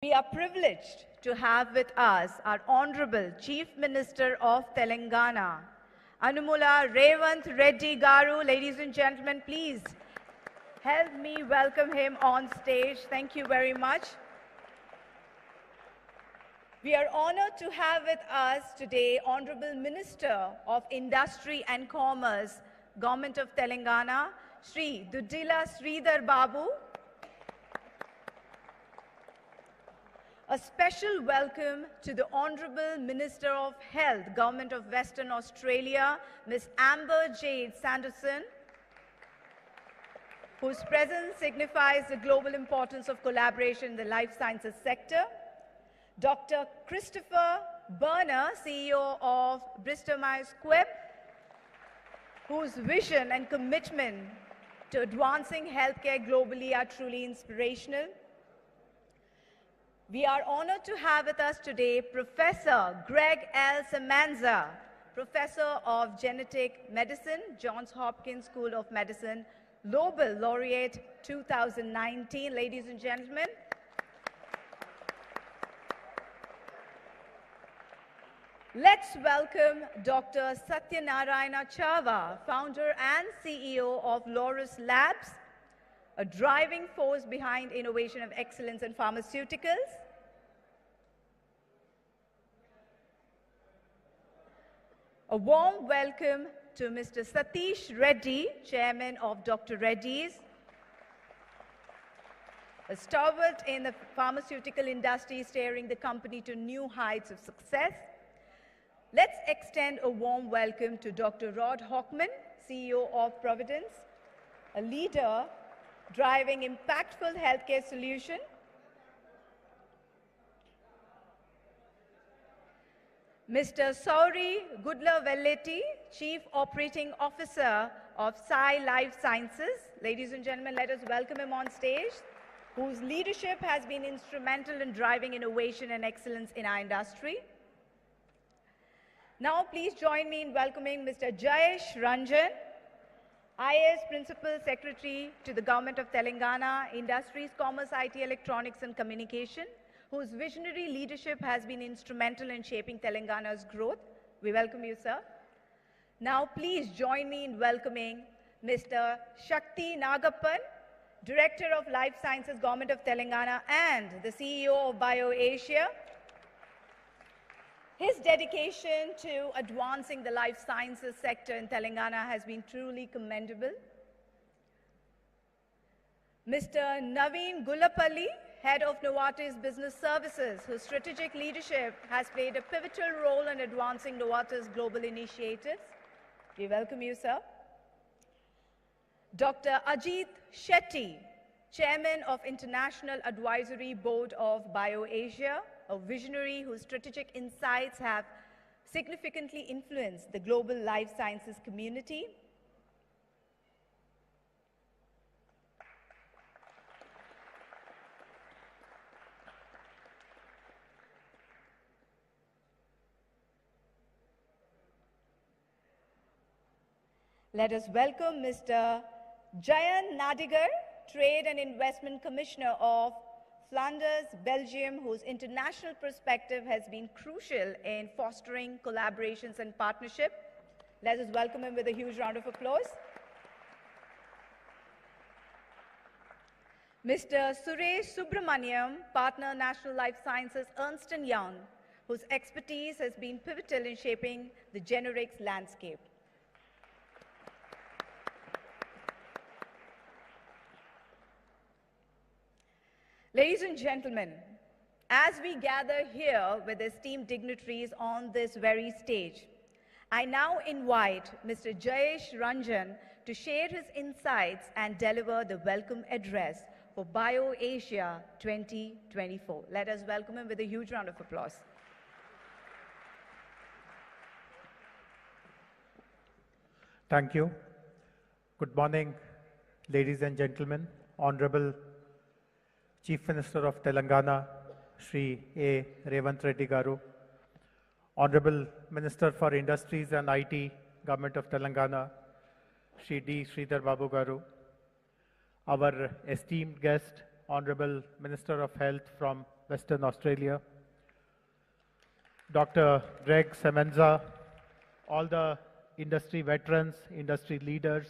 We are privileged to have with us our Honorable Chief Minister of Telangana, A.Revanth Reddy Garu. Ladies and gentlemen, please help me welcome him on stage. Thank you very much. We are honored to have with us today Honorable Minister of Industry and Commerce, Government of Telangana, Shri Duddila Sridhar Babu. A special welcome to the Honorable Minister of Health, Government of Western Australia, Ms. Amber Jade Sanderson, whose presence signifies the global importance of collaboration in the life sciences sector. Dr. Christopher Berner, CEO of Bristol Myers Squibb, whose vision and commitment to advancing healthcare globally are truly inspirational. We are honored to have with us today Professor Greg L. Semanza, Professor of Genetic Medicine, Johns Hopkins School of Medicine, Nobel Laureate 2019. Ladies and gentlemen, let's welcome Dr. Satyanarayana Chava, founder and CEO of Laurus Labs, a driving force behind innovation of excellence in pharmaceuticals. A warm welcome to Mr. Satish Reddy, Chairman of Dr. Reddy's, a stalwart in the pharmaceutical industry, steering the company to new heights of success. Let's extend a warm welcome to Dr. Rod Hockman, CEO of Providence, a leader driving impactful healthcare solution. Mr. Sauri Gudla-Velletti, Chief Operating Officer of Sai Life Sciences. Ladies and gentlemen, let us welcome him on stage, whose leadership has been instrumental in driving innovation and excellence in our industry. Now, please join me in welcoming Mr. Jayesh Ranjan, IAS Principal Secretary to the Government of Telangana, Industries, Commerce, IT, Electronics and Communication, whose visionary leadership has been instrumental in shaping Telangana's growth. We welcome you, sir. Now, please join me in welcoming Mr. Shakti Nagappan, Director of Life Sciences, Government of Telangana, and the CEO of BioAsia. His dedication to advancing the life sciences sector in Telangana has been truly commendable. Mr. Naveen Gulapalli, Head of Novartis Business Services, whose strategic leadership has played a pivotal role in advancing Novartis' global initiatives. We welcome you, sir. Dr. Ajit Shetty, Chairman of International Advisory Board of BioAsia, a visionary whose strategic insights have significantly influenced the global life sciences community. Let us welcome Mr. Jayan Nadigar, Trade and Investment Commissioner of Flanders, Belgium, whose international perspective has been crucial in fostering collaborations and partnership. Let us welcome him with a huge round of applause. Mr. Suresh Subramaniam, Partner, National Life Sciences, Ernst & Young, whose expertise has been pivotal in shaping the generics landscape. Ladies and gentlemen, as we gather here with esteemed dignitaries on this very stage, I now invite Mr. Jayesh Ranjan to share his insights and deliver the welcome address for BioAsia 2024. Let us welcome him with a huge round of applause. Thank you. Good morning, ladies and gentlemen. Honorable Chief Minister of Telangana, Shri A.Revanth Reddy Garu, Honorable Minister for Industries and IT, Government of Telangana, Shri D. Sridhar Babu Garu, our esteemed guest, Honorable Minister of Health from Western Australia, Dr. Greg Semenza, all the industry veterans, industry leaders,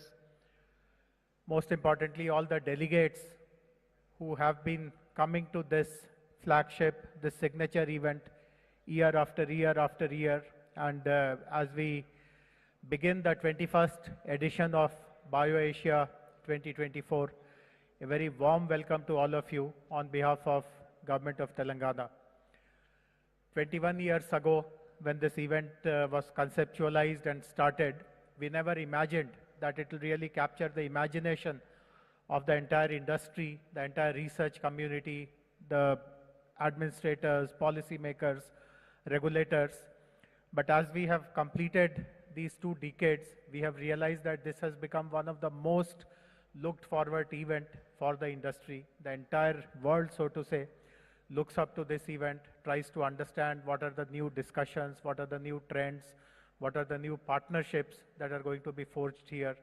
most importantly, all the delegates who have been coming to this flagship, this signature event year after year after year. And as we begin the 21st edition of BioAsia 2024, a very warm welcome to all of you on behalf of Government of Telangana. 21 years ago, when this event was conceptualized and started, we never imagined that it will really capture the imagination of the entire industry, the entire research community, the administrators, policymakers, regulators. But as we have completed these 2 decades, we have realized that this has become one of the most looked forward event for the industry. The entire world, so to say, looks up to this event, tries to understand what are the new discussions, what are the new trends, what are the new partnerships that are going to be forged here.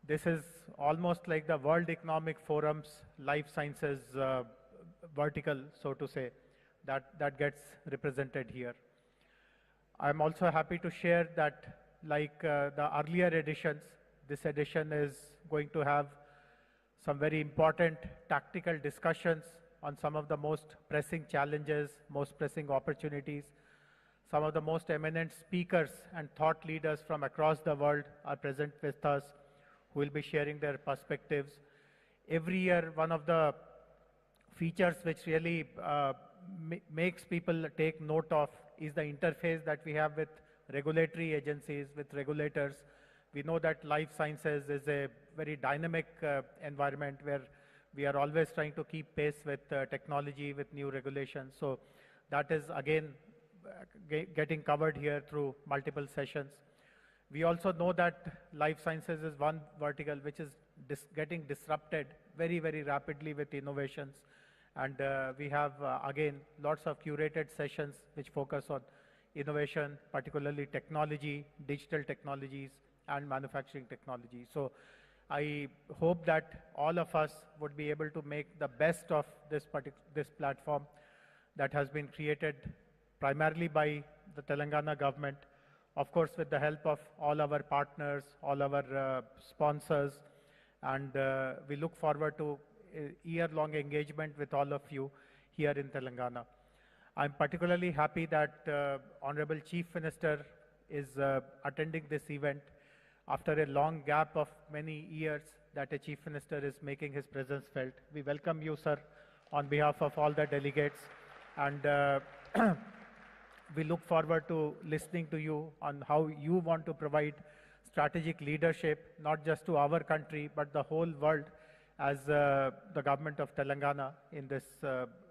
This is almost like the World Economic Forum's life sciences vertical, so to say, that gets represented here. I'm also happy to share that, like the earlier editions, this edition is going to have some very important tactical discussions on some of the most pressing challenges, most pressing opportunities. Some of the most eminent speakers and thought leaders from across the world are present with us, who will be sharing their perspectives. Every year, one of the features which really makes people take note of is the interface that we have with regulatory agencies, with regulators. We know that life sciences is a very dynamic environment where we are always trying to keep pace with technology, with new regulations. So that is again getting covered here through multiple sessions. We also know that life sciences is one vertical which is getting disrupted very, very rapidly with innovations. And we have, again, lots of curated sessions which focus on innovation, particularly technology, digital technologies, and manufacturing technology. So I hope that all of us would be able to make the best of this platform that has been created primarily by the Telangana government, of course with the help of all our partners, all our sponsors, and we look forward to a year-long engagement with all of you here in Telangana. I'm particularly happy that Honorable Chief Minister is attending this event after a long gap of many years that a Chief Minister is making his presence felt. We welcome you, sir, on behalf of all the delegates, and we look forward to listening to you on how you want to provide strategic leadership, not just to our country, but the whole world as the government of Telangana in this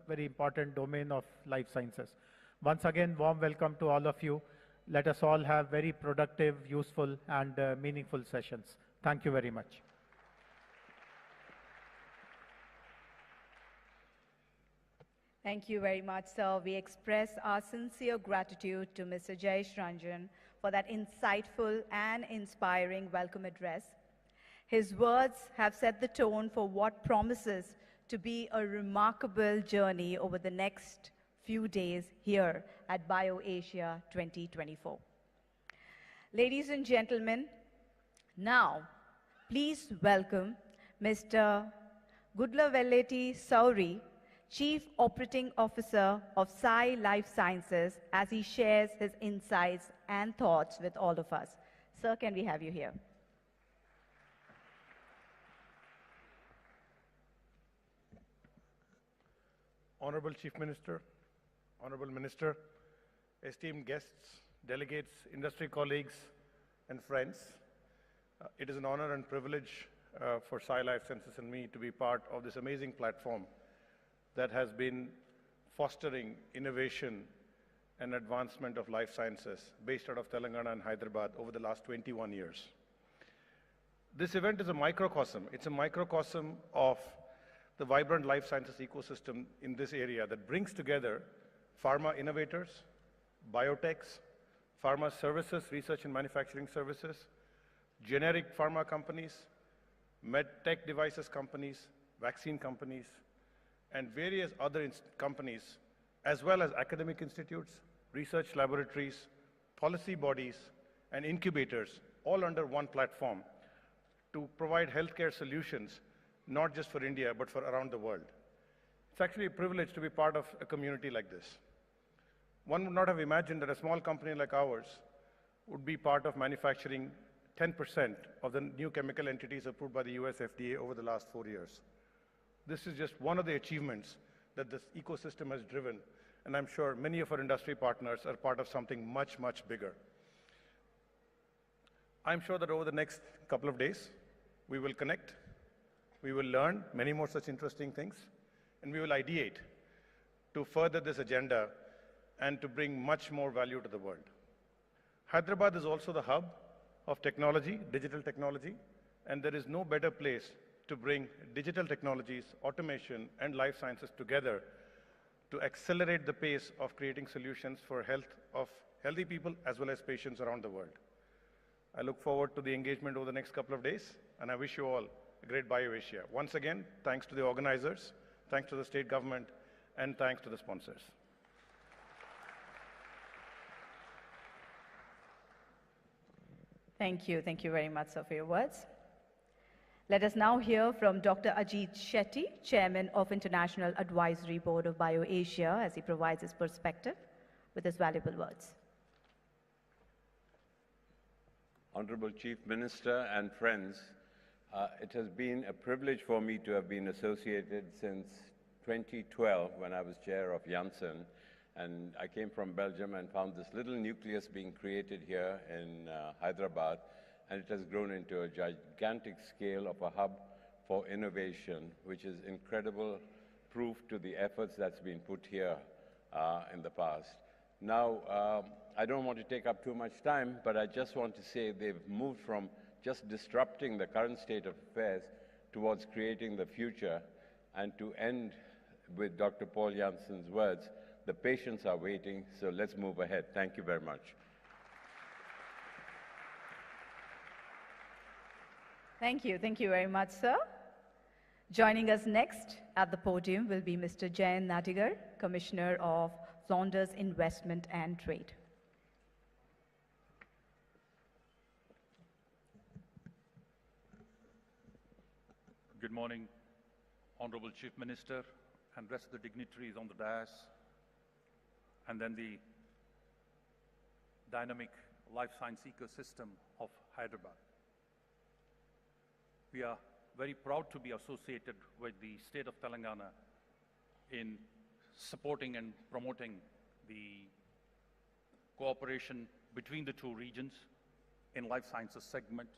very important domain of life sciences. Once again, warm welcome to all of you. Let us all have very productive, useful, and meaningful sessions. Thank you very much. Thank you very much, sir. We express our sincere gratitude to Mr. Jayesh Ranjan for that insightful and inspiring welcome address. His words have set the tone for what promises to be a remarkable journey over the next few days here at BioAsia 2024. Ladies and gentlemen, now please welcome Mr. Gudlaveleti Sauri, Chief Operating Officer of Sai Life Sciences, as he shares his insights and thoughts with all of us. Sir, can we have you here? Honorable Chief Minister, Honorable Minister, esteemed guests, delegates, industry colleagues, and friends, it is an honor and privilege for Sai Life Sciences and me to be part of this amazing platform that has been fostering innovation and advancement of life sciences based out of Telangana and Hyderabad over the last 21 years. This event is a microcosm. It's a microcosm of the vibrant life sciences ecosystem in this area that brings together pharma innovators, biotechs, pharma services, research and manufacturing services, generic pharma companies, med tech devices companies, vaccine companies, and various other companies, as well as academic institutes, research laboratories, policy bodies, and incubators, all under one platform to provide healthcare solutions, not just for India, but for around the world. It's actually a privilege to be part of a community like this. One would not have imagined that a small company like ours would be part of manufacturing 10% of the new chemical entities approved by the US FDA over the last 4 years. This is just one of the achievements that this ecosystem has driven, and I'm sure many of our industry partners are part of something much, much bigger. I'm sure that over the next couple of days, we will connect, we will learn many more such interesting things, and we will ideate to further this agenda and to bring much more value to the world. Hyderabad is also the hub of technology, digital technology, and there is no better place to bring digital technologies, automation, and life sciences together to accelerate the pace of creating solutions for health of healthy people as well as patients around the world. I look forward to the engagement over the next couple of days, and I wish you all a great BioAsia. Once again, thanks to the organizers, thanks to the state government, and thanks to the sponsors. Thank you. Thank you very much, sir, for your words. Let us now hear from Dr. Ajit Shetty, Chairman of International Advisory Board of BioAsia, as he provides his perspective with his valuable words. Honorable Chief Minister and friends, it has been a privilege for me to have been associated since 2012 when I was chair of Janssen. And I came from Belgium and found this little nucleus being created here in Hyderabad, and it has grown into a gigantic scale of a hub for innovation, which is incredible proof to the efforts that's been put here in the past. Now, I don't want to take up too much time, but I just want to say they've moved from just disrupting the current state of affairs towards creating the future. And to end with Dr. Paul Janssen's words, the patients are waiting, so let's move ahead. Thank you very much. Thank you. Thank you very much, sir. Joining us next at the podium will be Mr. Jayant Nadigar, Commissioner of Flanders Investment and Trade. Good morning, Honorable Chief Minister and rest of the dignitaries on the dais, and then the dynamic life science ecosystem of Hyderabad. We are very proud to be associated with the state of Telangana in supporting and promoting the cooperation between the two regions in life sciences segment.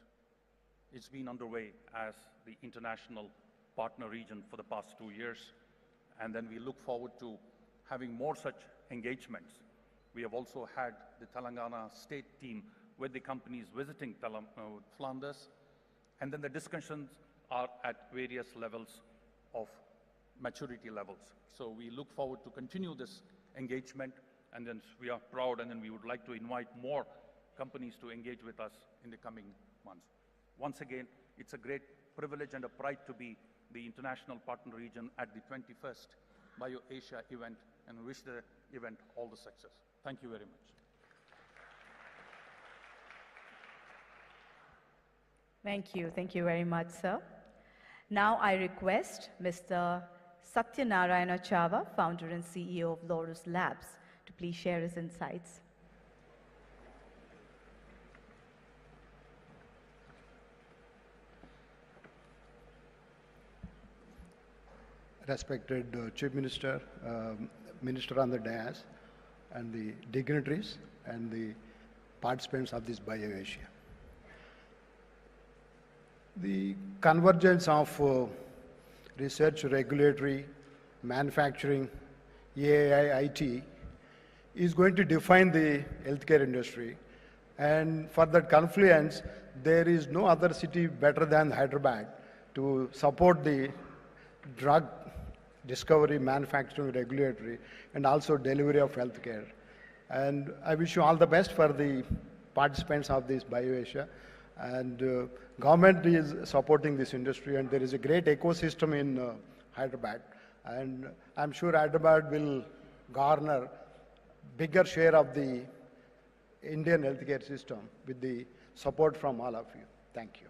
It's been underway as the international partner region for the past 2 years, and then we look forward to having more such engagements. We have also had the Telangana state team with the companies visiting Flanders, and then the discussions are at various levels of maturity levels. So we look forward to continue this engagement, and then we are proud, and then we would like to invite more companies to engage with us in the coming months. Once again, it's a great privilege and a pride to be the international partner region at the 21st BioAsia event, and wish the event all the success. Thank you very much. Thank you. Thank you very much, sir. Now I request Mr. Satyanarayana Chava, founder and CEO of Laurus Labs, to please share his insights. Respected Chief Minister, Minister on the dais, and the dignitaries and the participants of this BioAsia. The convergence of research, regulatory, manufacturing, AI, IT is going to define the healthcare industry. And for that confluence, there is no other city better than Hyderabad to support the drug discovery, manufacturing, regulatory, and also delivery of healthcare. And I wish you all the best for the participants of this BioAsia. And government is supporting this industry, and there is a great ecosystem in Hyderabad. And I'm sure Hyderabad will garner bigger share of the Indian healthcare system with the support from all of you. Thank you.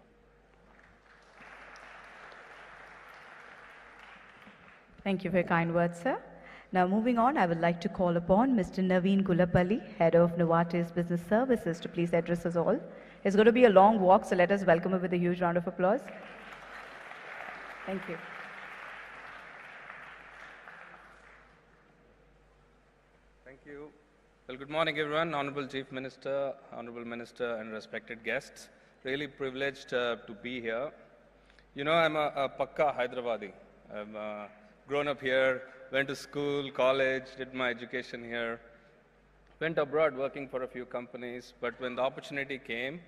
Thank you for your kind words, sir. Now, moving on, I would like to call upon Mr. Naveen Gulapalli, Head of Novartis Business Services, to please address us all. It's going to be a long walk, so let us welcome him with a huge round of applause. Thank you. Thank you. Well, good morning, everyone. Honorable Chief Minister, Honorable Minister, and respected guests. Really privileged to be here. You know, I'm a Pakka Hyderabadi. I've grown up here, went to school, college, did my education here, went abroad working for a few companies, but when the opportunity came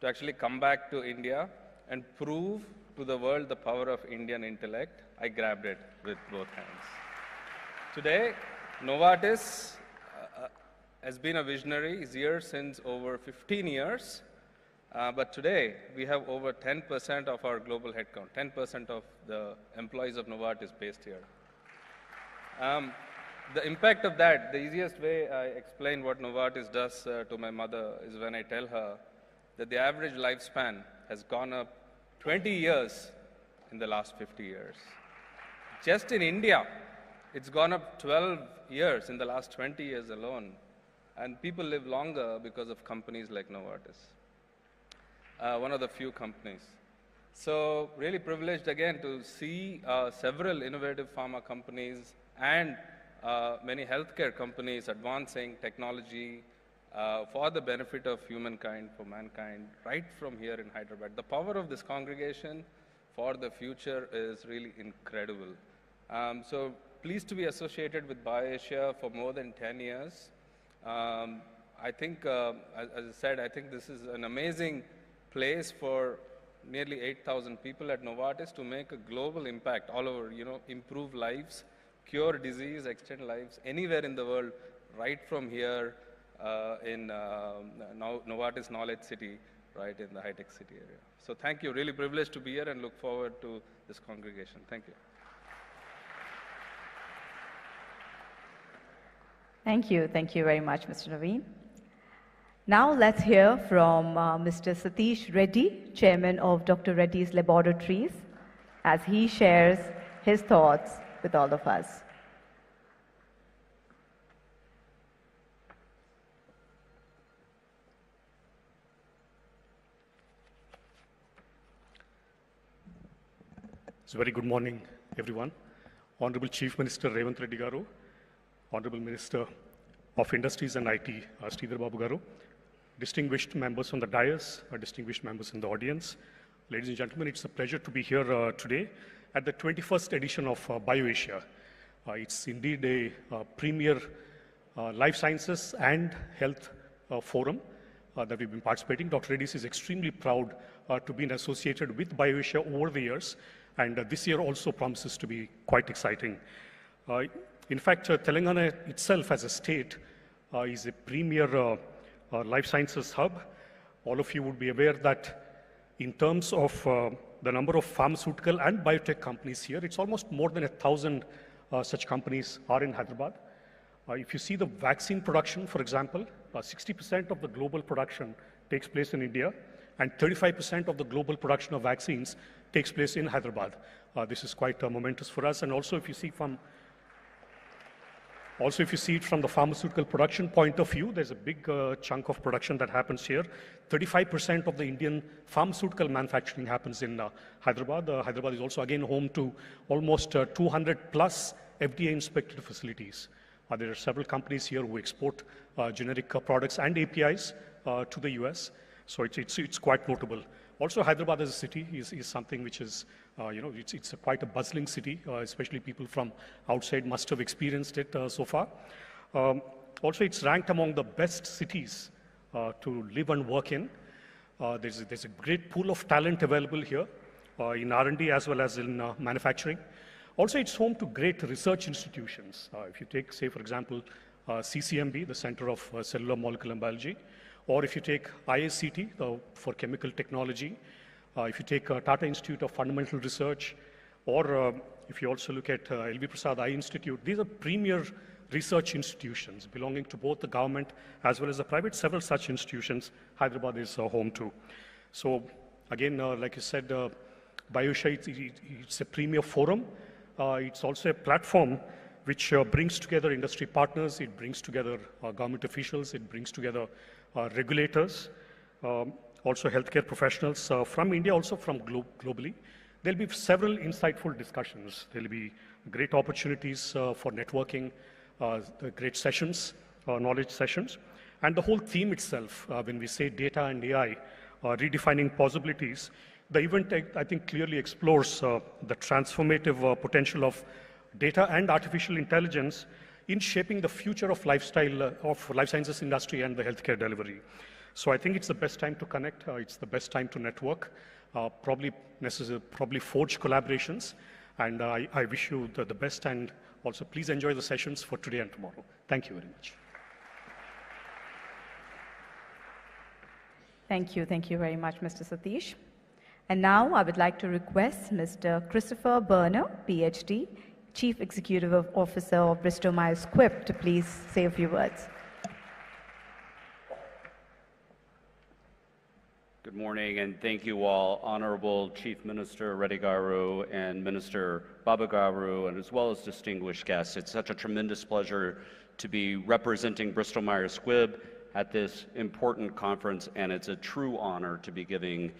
to actually come back to India and prove to the world the power of Indian intellect, I grabbed it with both hands. Today, Novartis has been a visionary, is here since over 15 years, but today we have over 10% of our global headcount, 10% of the employees of Novartis based here. The impact of that, the easiest way I explain what Novartis does to my mother is when I tell her that the average lifespan has gone up 20 years in the last 50 years. Just in India, it's gone up 12 years in the last 20 years alone. And people live longer because of companies like Novartis, one of the few companies. So really privileged again to see several innovative pharma companies and many healthcare companies advancing technology for the benefit of humankind, for mankind, right from here in Hyderabad. The power of this congregation for the future is really incredible. So pleased to be associated with BioAsia for more than 10 years. I think, as I said, I think this is an amazing place for nearly 8,000 people at Novartis to make a global impact all over, you know, improve lives, cure disease, extend lives anywhere in the world, right from here in Novartis Knowledge City, right in the HICC city area. So thank you, really privileged to be here and look forward to this congregation. Thank you. Thank you very much, Mr. Naveen. Now let's hear from Mr. Satish Reddy, Chairman of Dr. Reddy's Laboratories, as he shares his thoughts with all of us. So very good morning, everyone. Honorable Chief Minister A.Revanth Reddy garu, Honorable Minister of Industries and IT, Sridhar Babu garu, distinguished members on the dais, distinguished members in the audience. Ladies and gentlemen, it's a pleasure to be here today at the 21st edition of BioAsia. It's indeed a premier life sciences and health forum that we've been participating. Dr. Reddy's is extremely proud to be associated with BioAsia over the years, and this year also promises to be quite exciting. In fact, Telangana itself as a state is a premier life sciences hub. All of you would be aware that in terms of the number of pharmaceutical and biotech companies here, it's almost more than 1,000 such companies are in Hyderabad. If you see the vaccine production, for example, 60% of the global production takes place in India, and 35% of the global production of vaccines takes place in Hyderabad. This is quite momentous for us. And also, if you see it from the pharmaceutical production point of view, there's a big chunk of production that happens here. 35% of the Indian pharmaceutical manufacturing happens in Hyderabad. Hyderabad is also again home to almost 200 plus FDA-inspected facilities. There are several companies here who export generic products and APIs to the US. So it's quite notable. Also, Hyderabad as a city is something which is, it's quite a bustling city, especially people from outside must have experienced it so far. Also, it's ranked among the best cities to live and work in. There's a great pool of talent available here in R&D as well as in manufacturing. Also, it's home to great research institutions. If you take, say, for example, CCMB, the Center of Cellular Molecular Biology, or if you take ISCT for chemical technology, if you take Tata Institute of Fundamental Research, or if you also look at L.V. Prasad Eye Institute, these are premier research institutions belonging to both the government as well as the private. Several such institutions Hyderabad is home to. So again, like you said, BioAsia, it's a premier forum. It's also a platform which brings together industry partners, it brings together government officials, it brings together regulators, also healthcare professionals from India, also from globally. There'll be several insightful discussions. There'll be great opportunities for networking, great sessions, knowledge sessions. And the whole theme itself, when we say data and AI, redefining possibilities, the event, I think, clearly explores the transformative potential of data and artificial intelligence in shaping the future of life sciences industry and the healthcare delivery. So I think it's the best time to connect. It's the best time to network, probably forge collaborations. And I wish you the best, and also please enjoy the sessions for today and tomorrow. Thank you very much. Thank you. Thank you very much, Mr. Satish. And now I would like to request Mr. Christopher Berner, PhD, Chief Executive Officer of Bristol Myers Squibb, to please say a few words. Good morning, and thank you all, Honorable Chief Minister Reddy Garu and Minister Babu Garu, and as well as distinguished guests. It's such a tremendous pleasure to be representing Bristol Myers Squibb at this important conference, and it's a true honor to be giving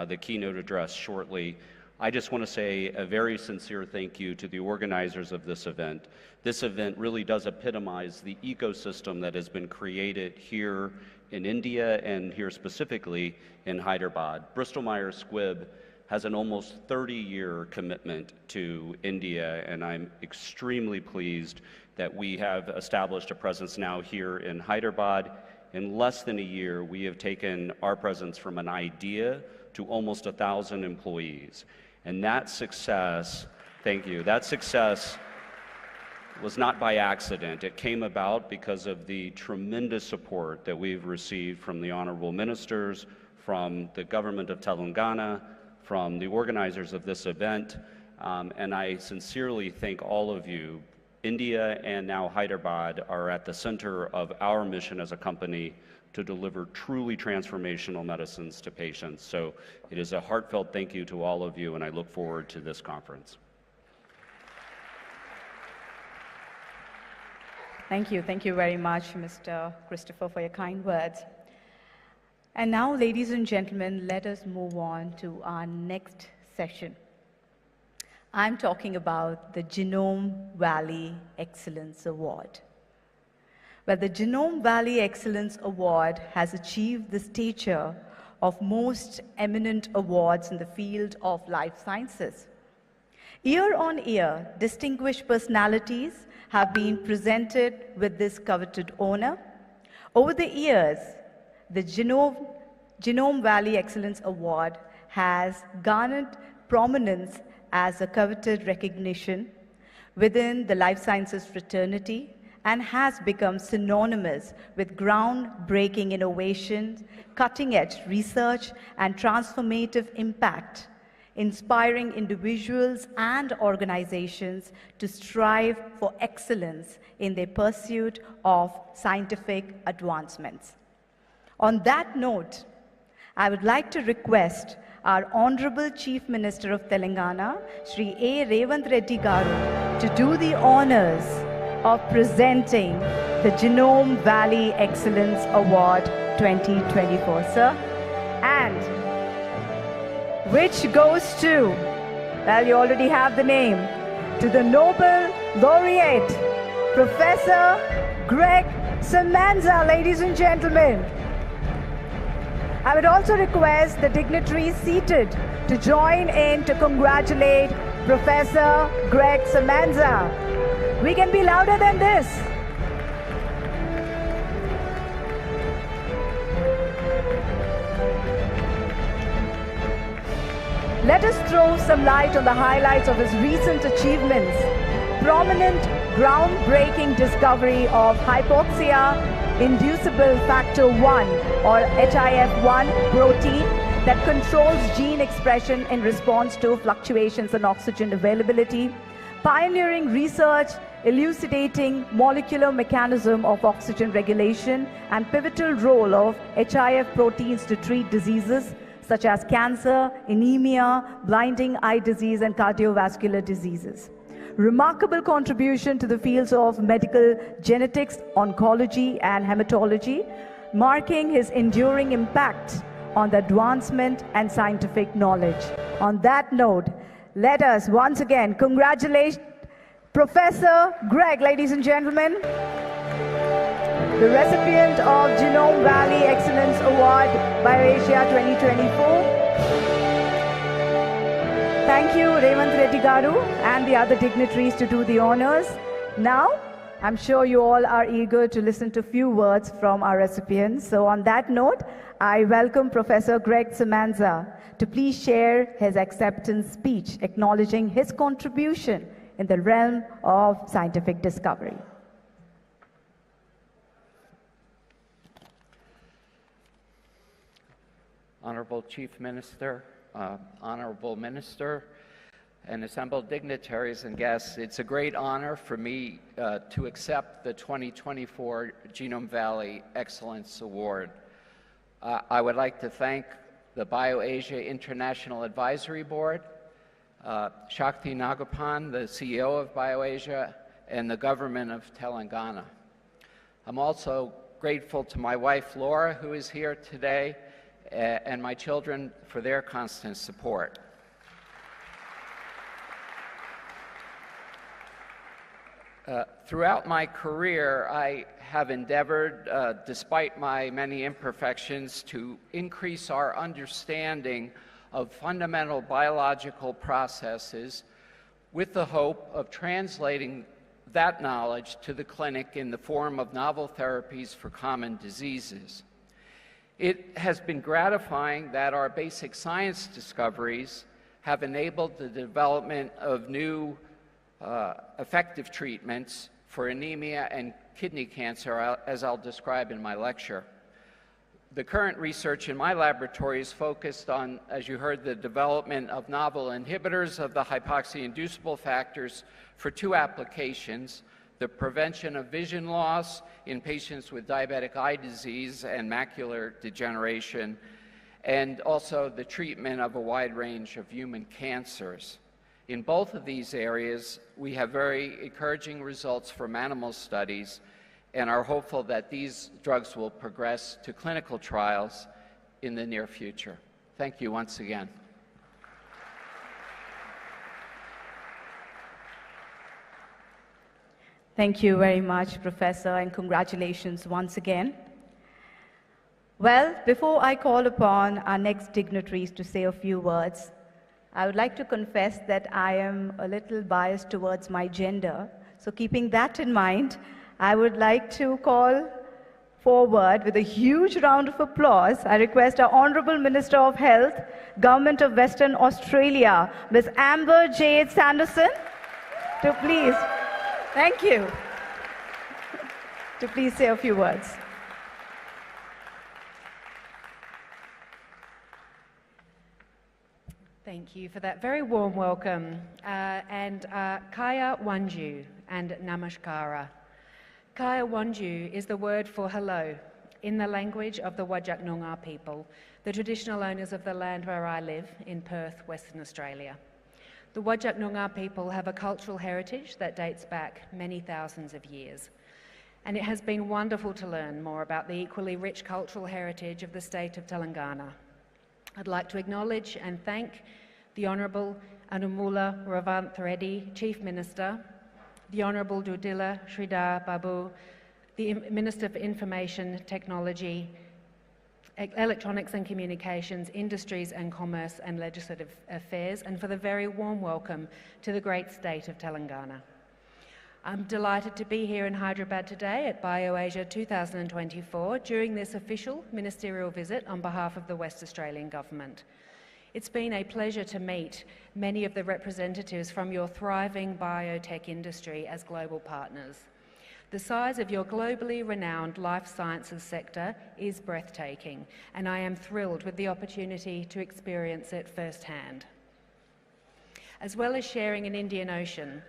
the keynote address shortly. I just want to say a very sincere thank you to the organizers of this event. This event really does epitomize the ecosystem that has been created here in India and here specifically in Hyderabad. Bristol Myers Squibb has an almost 30-year commitment to India, and I'm extremely pleased that we have established a presence now here in Hyderabad. In less than a year, we have taken our presence from an idea to almost 1,000 employees. And that success, thank you, that success was not by accident. It came about because of the tremendous support that we've received from the honorable ministers, from the government of Telangana, from the organizers of this event. And I sincerely thank all of you. India and now Hyderabad are at the center of our mission as a company to deliver truly transformational medicines to patients. So it is a heartfelt thank you to all of you, and I look forward to this conference. Thank you. Thank you very much, Mr. Christopher, for your kind words. And now, ladies and gentlemen, let us move on to our next session. I'm talking about the Genome Valley Excellence Award. Well, the Genome Valley Excellence Award has achieved the stature of most eminent awards in the field of life sciences. Year on year, distinguished personalities have been presented with this coveted honor. Over the years, the Genome Valley Excellence Award has garnered prominence as a coveted recognition within the life sciences fraternity and has become synonymous with groundbreaking innovations, cutting-edge research, and transformative impact, inspiring individuals and organizations to strive for excellence in their pursuit of scientific advancements. On that note, I would like to request our Honorable Chief Minister of Telangana, Shri A.Revanth Reddy Garu, to do the honors of presenting the Genome Valley Excellence Award 2024, sir. And which goes to, well, you already have the name, to the Nobel Laureate, Professor Greg Semenza, ladies and gentlemen. I would also request the dignitaries seated to join in to congratulate Professor Greg Semenza. We can be louder than this. Let us throw some light on the highlights of his recent achievements. Prominent groundbreaking discovery of hypoxia-inducible factor 1 or HIF1 protein that controls gene expression in response to fluctuations in oxygen availability. pioneering research elucidating molecular mechanism of oxygen regulation and pivotal role of HIF proteins to treat diseases such as cancer, anemia, blinding eye disease, and cardiovascular diseases. Remarkable contribution to the fields of medical genetics, oncology, and hematology, marking his enduring impact on the advancement and scientific knowledge. On that note, let us once again congratulate Professor Greg, ladies and gentlemen, the recipient of Genome Valley Excellence Award, BioAsia 2024. Thank you, A.Revanth Reddy Garu, and the other dignitaries to do the honors. Now, I'm sure you all are eager to listen to a few words from our recipients. So on that note, I welcome Professor Greg Semanza to please share his acceptance speech, acknowledging his contribution in the realm of scientific discovery. Honorable Chief Minister, Honorable Minister, and assembled dignitaries and guests, it's a great honor for me to accept the 2024 Genome Valley Excellence Award. I would like to thank the BioAsia International Advisory Board, Shakti Nagapan, the CEO of BioAsia, and the government of Telangana. I'm also grateful to my wife, Laura, who is here today, and my children for their constant support. Throughout my career, I have endeavored, despite my many imperfections, to increase our understanding of fundamental biological processes with the hope of translating that knowledge to the clinic in the form of novel therapies for common diseases. It has been gratifying that our basic science discoveries have enabled the development of new effective treatments for anemia and kidney cancer, as I'll describe in my lecture. The current research in my laboratory is focused on, as you heard, the development of novel inhibitors of the hypoxia-inducible factors for two applications: the prevention of vision loss in patients with diabetic eye disease and macular degeneration, and also the treatment of a wide range of human cancers. In both of these areas, we have very encouraging results from animal studies and are hopeful that these drugs will progress to clinical trials in the near future. Thank you once again. Thank you very much, Professor, and congratulations once again. Well, before I call upon our next dignitaries to say a few words, I would like to confess that I am a little biased towards my gender. So keeping that in mind, I would like to call forward with a huge round of applause. I request our Honourable Minister of Health, Government of Western Australia, Ms. Amber Jade Sanderson, to please, thank you, to please say a few words. Thank you for that very warm welcome. Kaya Wanju and Namaskara. Kaya Wanju is the word for hello in the language of the Whadjuk Noongar people, the traditional owners of the land where I live in Perth, Western Australia. The Whadjuk Noongar people have a cultural heritage that dates back many thousands of years. And it has been wonderful to learn more about the equally rich cultural heritage of the state of Telangana. I'd like to acknowledge and thank the Honourable A.Revanth Reddy, Chief Minister, the Honourable Dudila Sridhar Babu, the Minister for Information Technology, Electronics and Communications, Industries and Commerce and Legislative Affairs, and for the very warm welcome to the great state of Telangana. I'm delighted to be here in Hyderabad today at BioAsia 2024 during this official ministerial visit on behalf of the West Australian Government. It's been a pleasure to meet many of the representatives from your thriving biotech industry as global partners. The size of your globally renowned life sciences sector is breathtaking, and I am thrilled with the opportunity to experience it firsthand. As well as sharing an Indian Ocean,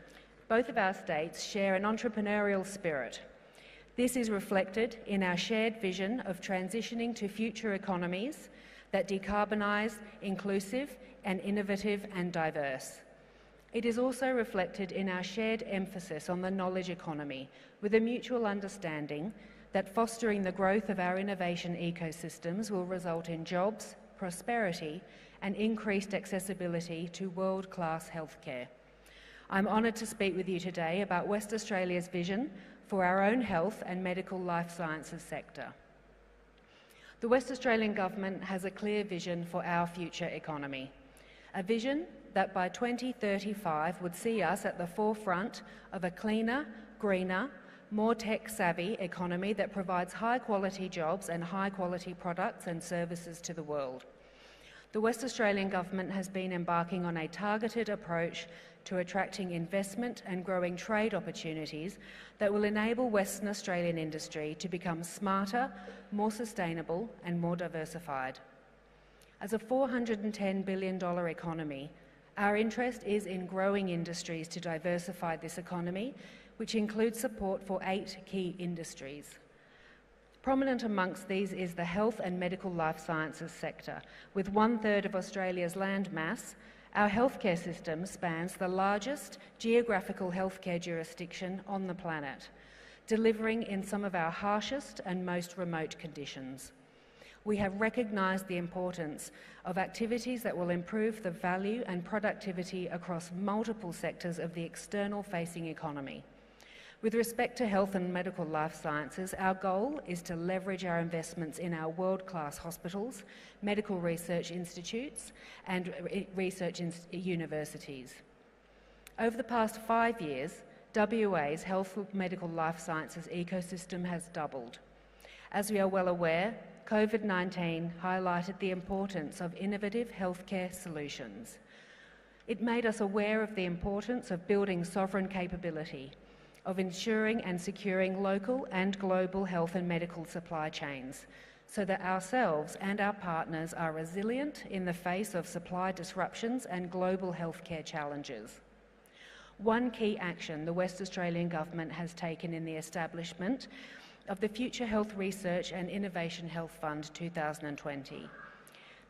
both of our states share an entrepreneurial spirit. This is reflected in our shared vision of transitioning to future economies that decarbonise, inclusive and innovative and diverse. It is also reflected in our shared emphasis on the knowledge economy, with a mutual understanding that fostering the growth of our innovation ecosystems will result in jobs, prosperity and increased accessibility to world-class healthcare. I'm honoured to speak with you today about West Australia's vision for our own health and medical life sciences sector. The West Australian Government has a clear vision for our future economy, a vision that by 2035 would see us at the forefront of a cleaner, greener, more tech-savvy economy that provides high-quality jobs and high-quality products and services to the world. The West Australian Government has been embarking on a targeted approach to attracting investment and growing trade opportunities that will enable Western Australian industry to become smarter, more sustainable and more diversified. As a $410 billion economy, our interest is in growing industries to diversify this economy, which includes support for 8 key industries. Prominent amongst these is the health and medical life sciences sector. With 1/3 of Australia's land mass, our healthcare system spans the largest geographical healthcare jurisdiction on the planet, delivering in some of our harshest and most remote conditions. We have recognised the importance of activities that will improve the value and productivity across multiple sectors of the external-facing economy. With respect to health and medical life sciences, our goal is to leverage our investments in our world-class hospitals, medical research institutes and research universities. Over the past 5 years, WA's health and medical life sciences ecosystem has doubled. As we are well aware, COVID-19 highlighted the importance of innovative healthcare solutions. It made us aware of the importance of building sovereign capability, of ensuring and securing local and global health and medical supply chains, so that ourselves and our partners are resilient in the face of supply disruptions and global healthcare challenges. One key action the West Australian Government has taken in the establishment of the Future Health Research and Innovation Health Fund 2020.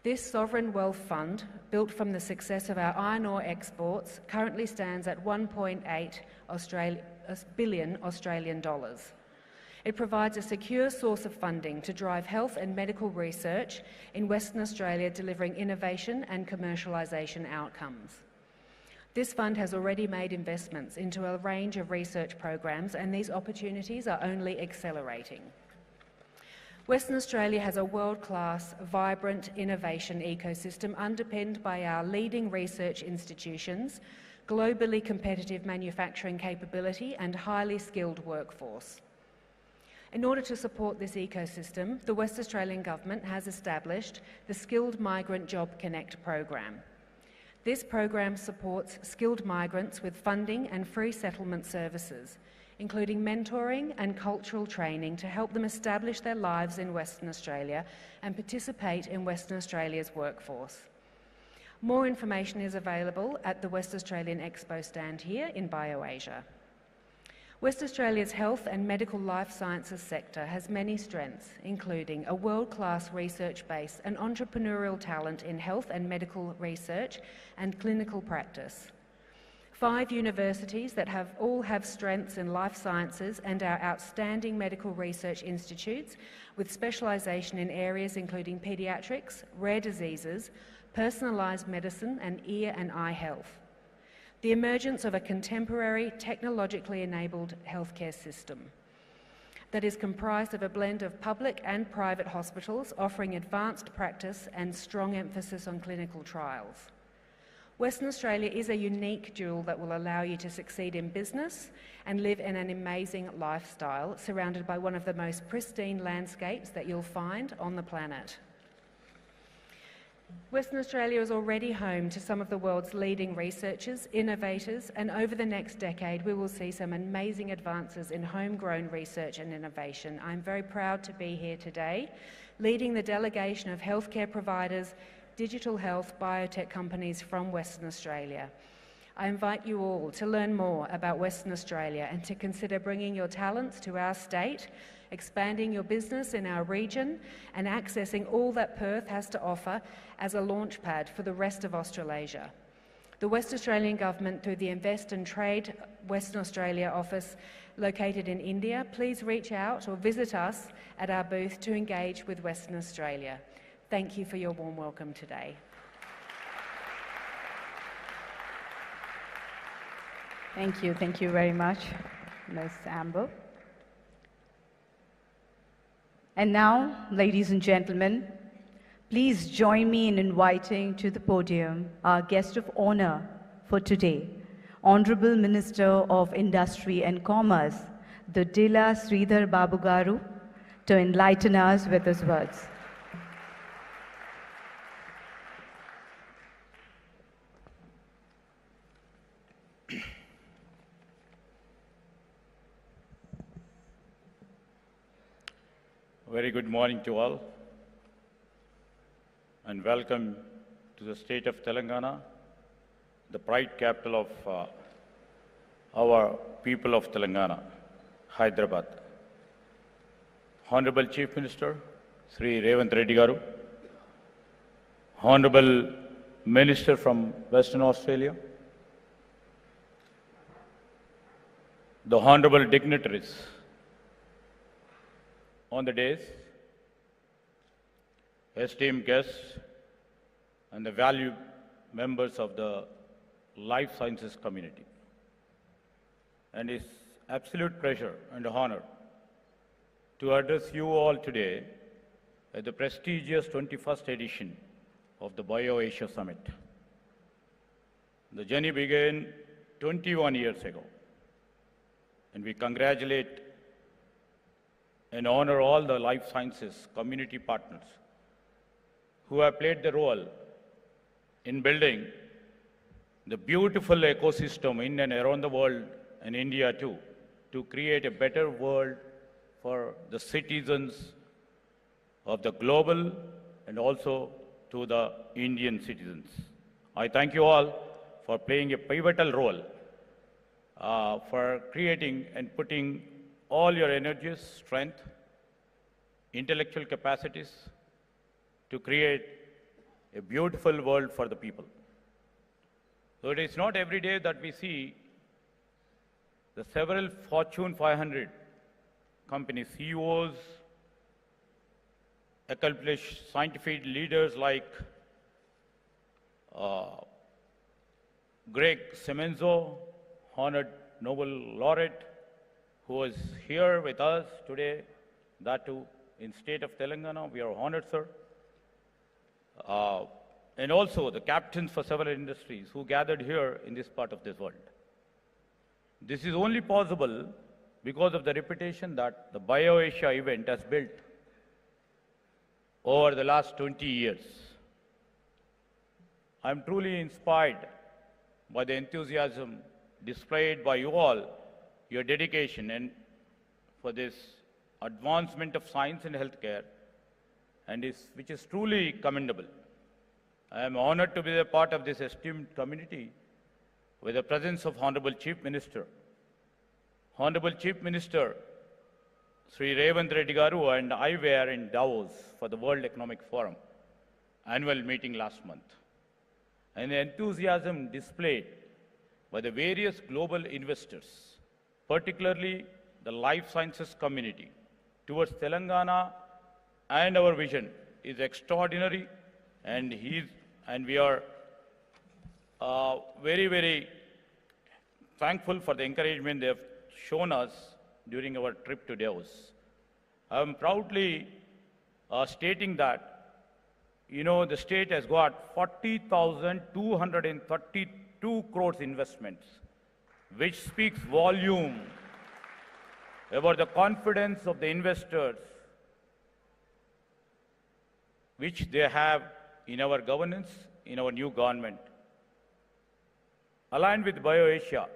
This sovereign wealth fund, built from the success of our iron ore exports, currently stands at 1.8 billion Australian dollars. It provides a secure source of funding to drive health and medical research in Western Australia, delivering innovation and commercialisation outcomes. This fund has already made investments into a range of research programs, and these opportunities are only accelerating. Western Australia has a world-class, vibrant innovation ecosystem underpinned by our leading research institutions, globally competitive manufacturing capability and highly skilled workforce. In order to support this ecosystem, the West Australian Government has established the Skilled Migrant Job Connect program. This program supports skilled migrants with funding and free settlement services, including mentoring and cultural training to help them establish their lives in Western Australia and participate in Western Australia's workforce. More information is available at the West Australian Expo stand here in BioAsia. West Australia's health and medical life sciences sector has many strengths, including a world-class research base and entrepreneurial talent in health and medical research and clinical practice. 5 universities that all have strengths in life sciences and our outstanding medical research institutes with specialisation in areas including paediatrics, rare diseases, personalised medicine and ear and eye health. The emergence of a contemporary, technologically enabled healthcare system that is comprised of a blend of public and private hospitals offering advanced practice and strong emphasis on clinical trials. Western Australia is a unique jewel that will allow you to succeed in business and live in an amazing lifestyle surrounded by one of the most pristine landscapes that you'll find on the planet. Western Australia is already home to some of the world's leading researchers, innovators, and over the next decade we will see some amazing advances in homegrown research and innovation. I'm very proud to be here today, leading the delegation of healthcare providers, digital health, biotech companies from Western Australia. I invite you all to learn more about Western Australia and to consider bringing your talents to our state, expanding your business in our region, and accessing all that Perth has to offer as a launchpad for the rest of Australasia. The West Australian Government, through the Invest and Trade Western Australia office located in India, please reach out or visit us at our booth to engage with Western Australia. Thank you for your warm welcome today. Thank you very much, Ms. Amber. And now, ladies and gentlemen, please join me in inviting to the podium our guest of honor for today, Honorable Minister of Industry and Commerce, the Dila Sridhar Babu Garu, to enlighten us with his words. Very good morning to all, and welcome to the state of Telangana, the pride capital of our people of Telangana, Hyderabad. Honorable Chief Minister, Sri A.Revanth Reddy Garu, Honorable Minister from Western Australia, the Honorable dignitaries on the dais, esteemed guests, and the valued members of the life sciences community. And it's absolute pleasure and honor to address you all today at the prestigious 21st edition of the BioAsia Summit. The journey began 21 years ago, and we congratulate and honor all the life sciences community partners who have played the role in building the beautiful ecosystem in and around the world and India too, to create a better world for the citizens of the global and also to the Indian citizens. I thank you all for playing a pivotal role for creating and putting all your energies, strength, intellectual capacities to create a beautiful world for the people. So it is not every day that we see the several Fortune 500 company CEOs, accomplished scientific leaders like Greg Semenzo, honored Nobel laureate, who is here with us today, that too in state of Telangana. We are honored, sir. And also the captains for several industries who gathered here in this part of this world. This is only possible because of the reputation that the BioAsia event has built over the last 20 years. I'm truly inspired by the enthusiasm displayed by you all, your dedication and for this advancement of science and healthcare, and which is truly commendable. I am honored to be a part of this esteemed community with the presence of Honorable Chief Minister. Honorable Chief Minister, Sri A.Revanth Reddy Garu and I were in Davos for the World Economic Forum annual meeting last month. And the enthusiasm displayed by the various global investors, particularly the life sciences community, towards Telangana and our vision is extraordinary, and we are very, very thankful for the encouragement they have shown us during our trip to Davos. I am proudly stating that, the state has got 40,232 crores investments, which speaks volume about the confidence of the investors which they have in our governance, in our new government. Aligned with BioAsia,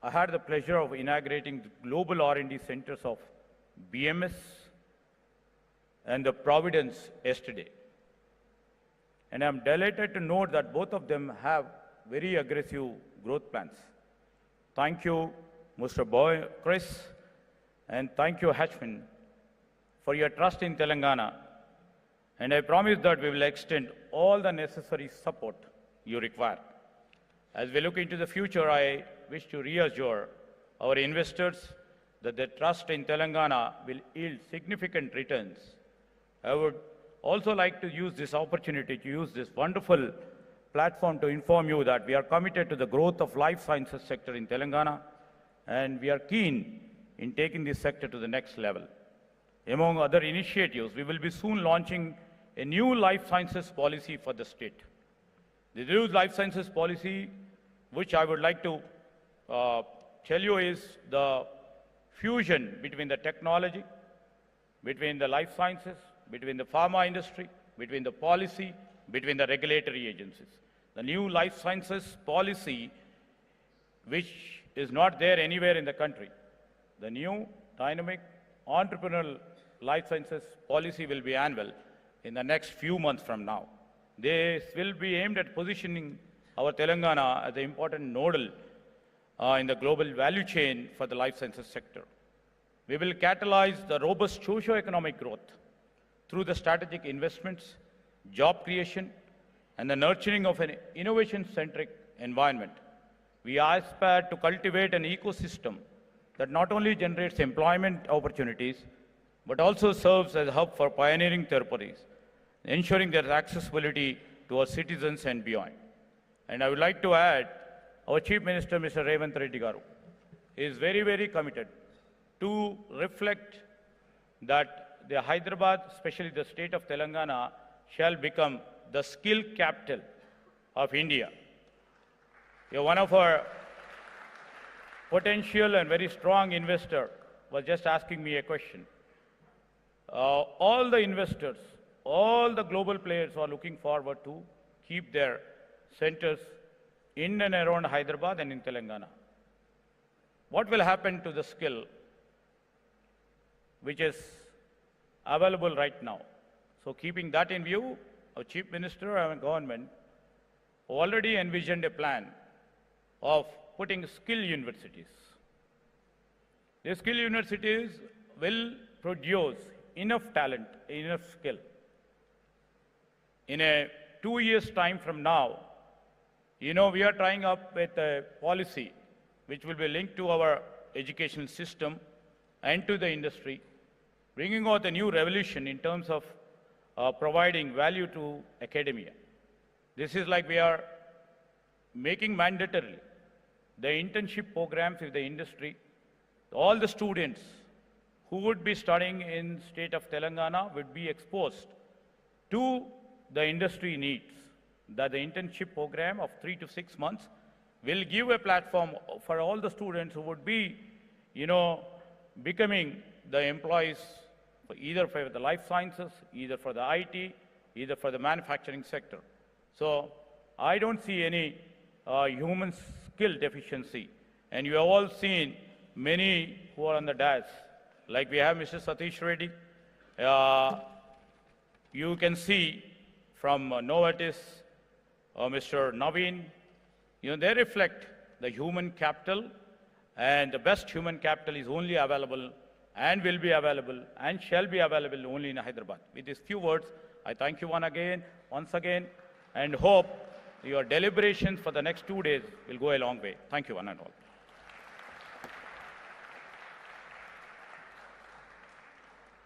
I had the pleasure of inaugurating the global R&D centers of BMS and the Providence yesterday. And I'm delighted to note that both of them have very aggressive growth plans. Thank you, Mr. Boy, Chris, and thank you, Hatchman, for your trust in Telangana. And I promise that we will extend all the necessary support you require. As we look into the future, I wish to reassure our investors that their trust in Telangana will yield significant returns. I would also like to use this opportunity to use this wonderful platform to inform you that we are committed to the growth of life sciences sector in Telangana, and we are keen in taking this sector to the next level. Among other initiatives, we will be soon launching a new life sciences policy for the state. The new life sciences policy, which I would like to tell you, is the fusion between the technology, between the life sciences, between the pharma industry, between the policy, between the regulatory agencies. The new life sciences policy, which is not there anywhere in the country. The new dynamic entrepreneurial life sciences policy will be annual in the next few months from now. This will be aimed at positioning our Telangana as an important nodal in the global value chain for the life sciences sector. We will catalyze the robust socio-economic growth through the strategic investments, job creation, and the nurturing of an innovation-centric environment. We aspire to cultivate an ecosystem that not only generates employment opportunities, but also serves as a hub for pioneering therapies, ensuring their accessibility to our citizens and beyond. And I would like to add, our Chief Minister, Mr. A.Revanth Reddy Garu, is very, very committed to reflect that the Hyderabad, especially the state of Telangana, shall become the skill capital of India. One of our potential and very strong investor was just asking me a question. All the investors, all the global players are looking forward to keep their centers in and around Hyderabad and in Telangana. What will happen to the skill which is available right now? So keeping that in view, our Chief Minister and government already envisioned a plan of putting skill universities. The skill universities will produce enough talent, enough skill. In a 2 years' time from now, we are trying up with a policy which will be linked to our educational system and to the industry, bringing out a new revolution in terms of providing value to academia. This is like we are making mandatory the internship programs with the industry. All the students who would be studying in state of Telangana would be exposed to the industry needs. That the internship program of 3 to 6 months will give a platform for all the students who would be, becoming the employees either for the life sciences, either for the IT, either for the manufacturing sector. So I don't see any human skill deficiency. And you have all seen many who are on the dais, like we have Mr. Satish Reddy. You can see from Novartis, Mr. Naveen, they reflect the human capital, and the best human capital is only available and will be available and shall be available only in Hyderabad. With these few words, I thank you once again, and hope your deliberations for the next 2 days will go a long way. Thank you, one and all.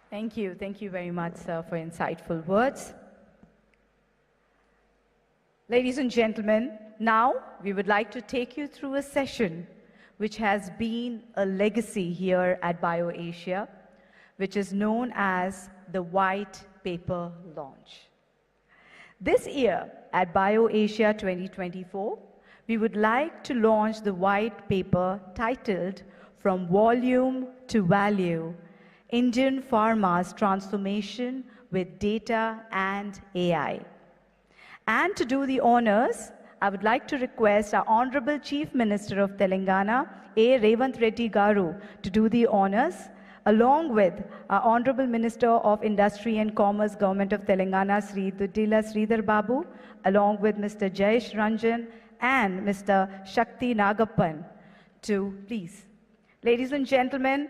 Thank you. Thank you very much, sir, for insightful words. Ladies and gentlemen, now we would like to take you through a session which has been a legacy here at BioAsia, which is known as the White Paper Launch. This year at BioAsia 2024, we would like to launch the white paper titled From Volume to Value, Indian Pharma's Transformation with Data and AI. And to do the honors, I would like to request our Honorable Chief Minister of Telangana, A.Revanth Reddy Garu, to do the honors, along with our Honorable Minister of Industry and Commerce, Government of Telangana, Sri Duddila Sridhar Babu, along with Mr. Jayesh Ranjan and Mr. Shakti Nagappan to please. Ladies and gentlemen,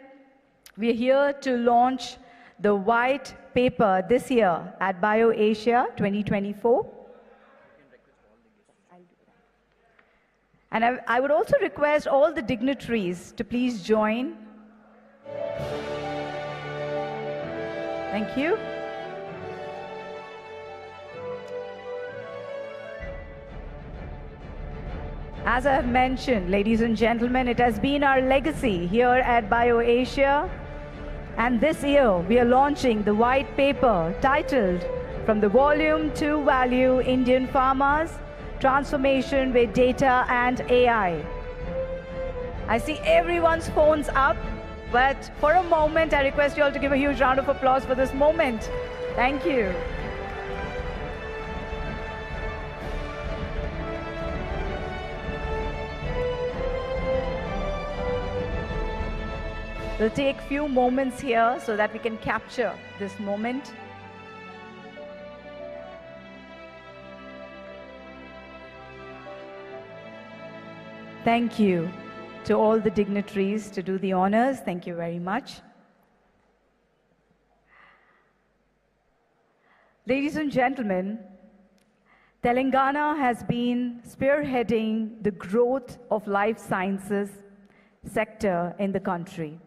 we are here to launch the white paper this year at BioAsia 2024. And I would also request all the dignitaries to please join. Thank you. As I have mentioned, ladies and gentlemen, it has been our legacy here at BioAsia. And this year, we are launching the white paper titled From the Volume to Value, Indian Farmers, Transformation with Data and AI. I see everyone's phones up, but for a moment, I request you all to give a huge round of applause for this moment. Thank you. We'll take a few moments here so that we can capture this moment. Thank you to all the dignitaries to do the honors. Thank you very much. Ladies and gentlemen, Telangana has been spearheading the growth of life sciences sector in the country.